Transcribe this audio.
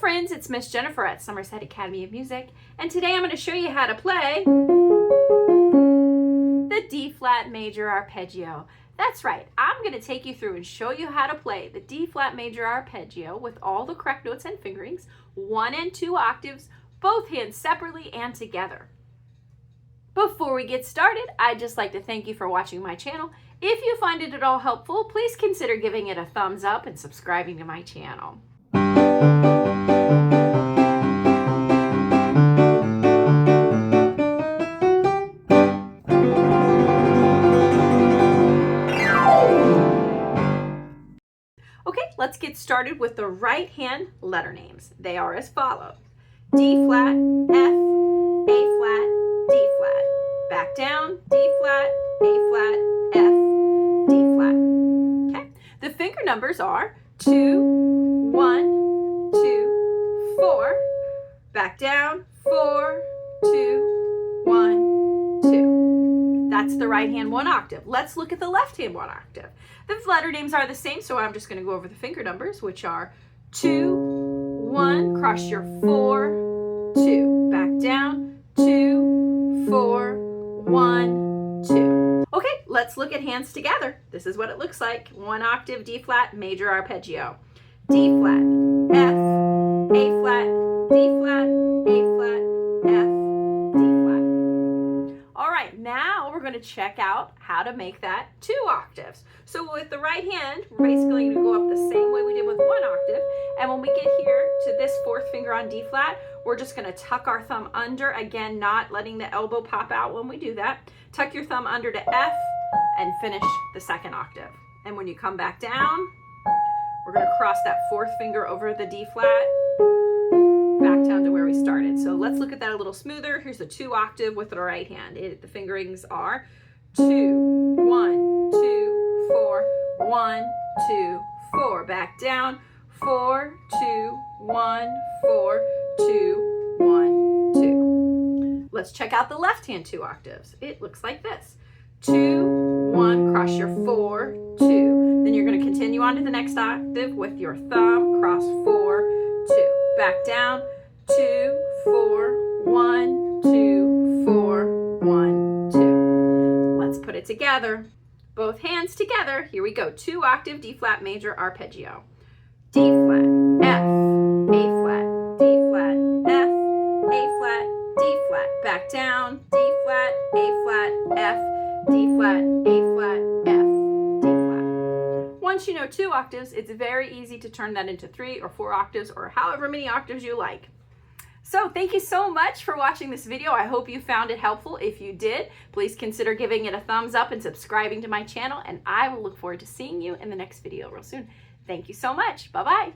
friends, it's Miss Jenifer at Somerset Academy of Music, and today I'm going to show you how to play the D-flat major arpeggio. That's right, I'm going to take you through and show you how to play the D-flat major arpeggio with all the correct notes and fingerings, 1 and 2 octaves, both hands separately and together. Before we get started, I'd just like to thank you for watching my channel. If you find it at all helpful, please consider giving it a thumbs up and subscribing to my channel. Okay, let's get started with the right hand letter names. They are as follows: D flat, F, A flat, D flat. Back down, D flat, A flat, F, D flat. Okay, the finger numbers are 2, 1, 2, 4. Back down, 4, 2, 1, 2. That's the right hand 1 octave. Let's look at the left hand 1 octave. The letter names are the same, so I'm just going to go over the finger numbers, which are 2, 1, cross your 4, 2. Back down, 2, 4, 1, 2. Okay, let's look at hands together. This is what it looks like. 1 octave D flat major arpeggio. D flat, F, A flat, D flat, A flat, F, D flat. All right, now we're going to check out how to make that 2 octaves. So with the right hand, we're basically going to go up the same way we did with 1 octave. And when we get here to this 4th finger on D flat, we're just going to tuck our thumb under, again, not letting the elbow pop out when we do that. Tuck your thumb under to F and finish the 2nd octave. And when you come back down, we're going to cross that 4th finger over the D flat, back down to where we started. So let's look at that a little smoother. Here's the 2 octave with the right hand. The fingerings are 2, 1, 2, 4, 1, 2, 4. Back down, 4, 2, 1, 4, 2, 1, 2. Let's check out the left hand 2 octaves. It looks like this. 2, 1, cross your 4, 2. Then you're going to continue on to the next octave with your thumb, cross 4, 2. Back down, 2, 4, 1, 2, 4, 1, 2. Let's put it together. Both hands together. Here we go. 2 octave D flat major arpeggio. D flat, F, A flat, D flat, F, A flat, D flat. Back down, D flat, A flat, F, D flat, A flat, F, D flat. Once you know 2 octaves, it's very easy to turn that into 3 or 4 octaves or however many octaves you like. So thank you so much for watching this video. I hope you found it helpful. If you did, please consider giving it a thumbs up and subscribing to my channel, and I will look forward to seeing you in the next video real soon. Thank you so much. Bye-bye.